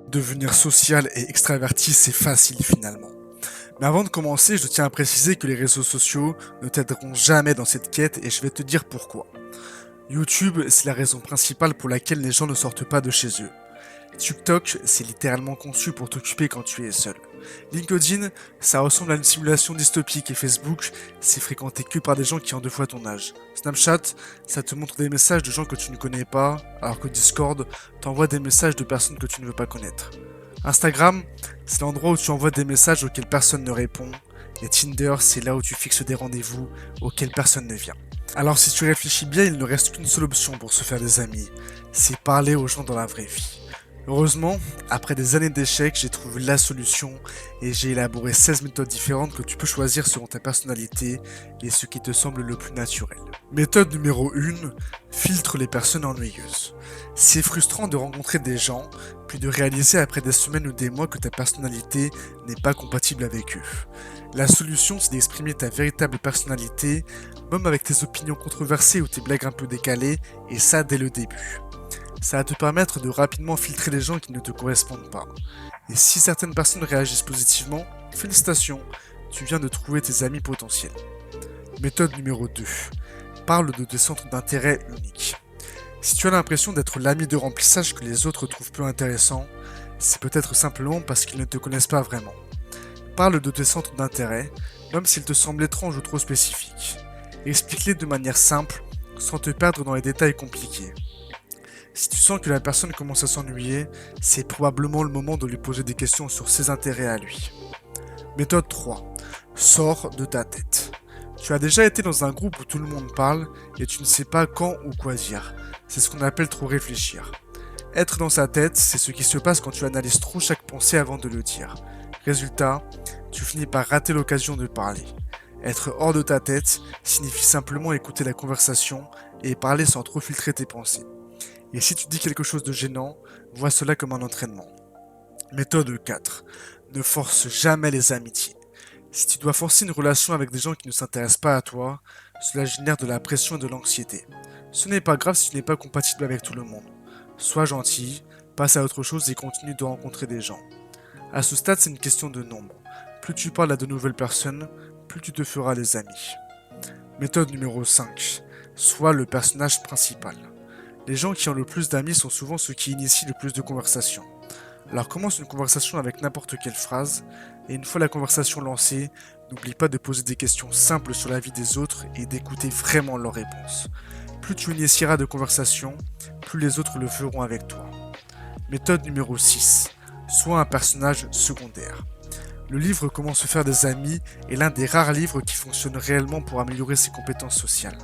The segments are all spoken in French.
Devenir social et extraverti, c'est facile finalement. Mais avant de commencer, je tiens à préciser que les réseaux sociaux ne t'aideront jamais dans cette quête et je vais te dire pourquoi. YouTube, c'est la raison principale pour laquelle les gens ne sortent pas de chez eux. TikTok, c'est littéralement conçu pour t'occuper quand tu es seul. LinkedIn, ça ressemble à une simulation dystopique et Facebook, c'est fréquenté que par des gens qui ont 2 fois ton âge. Snapchat, ça te montre des messages de gens que tu ne connais pas, alors que Discord t'envoie des messages de personnes que tu ne veux pas connaître. Instagram, c'est l'endroit où tu envoies des messages auxquels personne ne répond. Et Tinder, c'est là où tu fixes des rendez-vous auxquels personne ne vient. Alors si tu réfléchis bien, il ne reste qu'une seule option pour se faire des amis, c'est parler aux gens dans la vraie vie. Heureusement, après des années d'échecs, j'ai trouvé la solution et j'ai élaboré 16 méthodes différentes que tu peux choisir selon ta personnalité et ce qui te semble le plus naturel. Méthode numéro 1, filtre les personnes ennuyeuses. C'est frustrant de rencontrer des gens, puis de réaliser après des semaines ou des mois que ta personnalité n'est pas compatible avec eux. La solution, c'est d'exprimer ta véritable personnalité, même avec tes opinions controversées ou tes blagues un peu décalées, et ça dès le début. Ça va te permettre de rapidement filtrer les gens qui ne te correspondent pas. Et si certaines personnes réagissent positivement, félicitations, tu viens de trouver tes amis potentiels. Méthode numéro 2. Parle de tes centres d'intérêt uniques. Si tu as l'impression d'être l'ami de remplissage que les autres trouvent peu intéressant, c'est peut-être simplement parce qu'ils ne te connaissent pas vraiment. Parle de tes centres d'intérêt, même s'ils te semblent étranges ou trop spécifiques. Explique-les de manière simple, sans te perdre dans les détails compliqués. Si tu sens que la personne commence à s'ennuyer, c'est probablement le moment de lui poser des questions sur ses intérêts à lui. Méthode 3. Sors de ta tête. Tu as déjà été dans un groupe où tout le monde parle et tu ne sais pas quand ou quoi dire. C'est ce qu'on appelle trop réfléchir. Être dans sa tête, c'est ce qui se passe quand tu analyses trop chaque pensée avant de le dire. Résultat, tu finis par rater l'occasion de parler. Être hors de ta tête signifie simplement écouter la conversation et parler sans trop filtrer tes pensées. Et si tu dis quelque chose de gênant, vois cela comme un entraînement. Méthode 4. Ne force jamais les amitiés. Si tu dois forcer une relation avec des gens qui ne s'intéressent pas à toi, cela génère de la pression et de l'anxiété. Ce n'est pas grave si tu n'es pas compatible avec tout le monde. Sois gentil, passe à autre chose et continue de rencontrer des gens. À ce stade, c'est une question de nombre. Plus tu parles à de nouvelles personnes, plus tu te feras des amis. Méthode numéro 5. Sois le personnage principal. Les gens qui ont le plus d'amis sont souvent ceux qui initient le plus de conversations. Alors commence une conversation avec n'importe quelle phrase, et une fois la conversation lancée, n'oublie pas de poser des questions simples sur la vie des autres et d'écouter vraiment leurs réponses. Plus tu initieras de conversations, plus les autres le feront avec toi. Méthode numéro 6. Sois un personnage secondaire. Le livre Comment se faire des amis est l'un des rares livres qui fonctionne réellement pour améliorer ses compétences sociales.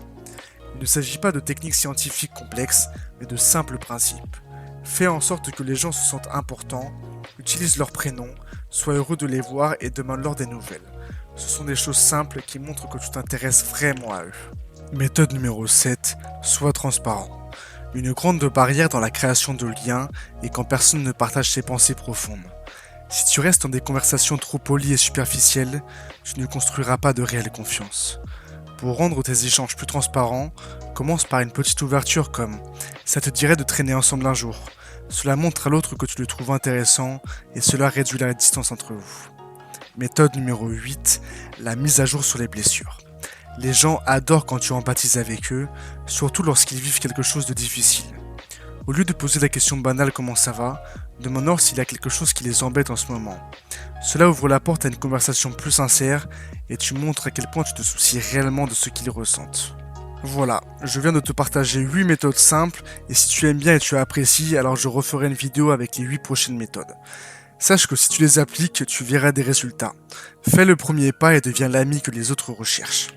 Il ne s'agit pas de techniques scientifiques complexes, mais de simples principes. Fais en sorte que les gens se sentent importants, utilise leurs prénoms, sois heureux de les voir et demande-leur des nouvelles. Ce sont des choses simples qui montrent que tu t'intéresses vraiment à eux. Méthode numéro 7. Sois transparent. Une grande barrière dans la création de liens est quand personne ne partage ses pensées profondes. Si tu restes dans des conversations trop polies et superficielles, tu ne construiras pas de réelle confiance. Pour rendre tes échanges plus transparents, commence par une petite ouverture comme « ça te dirait de traîner ensemble un jour ». Cela montre à l'autre que tu le trouves intéressant et cela réduit la distance entre vous. Méthode numéro 8, la mise à jour sur les blessures. Les gens adorent quand tu empathises avec eux, surtout lorsqu'ils vivent quelque chose de difficile. Au lieu de poser la question banale comment ça va, demande-leur s'il y a quelque chose qui les embête en ce moment. Cela ouvre la porte à une conversation plus sincère et tu montres à quel point tu te soucies réellement de ce qu'ils ressentent. Voilà, je viens de te partager 8 méthodes simples et si tu aimes bien et tu apprécies, alors je referai une vidéo avec les 8 prochaines méthodes. Sache que si tu les appliques, tu verras des résultats. Fais le premier pas et deviens l'ami que les autres recherchent.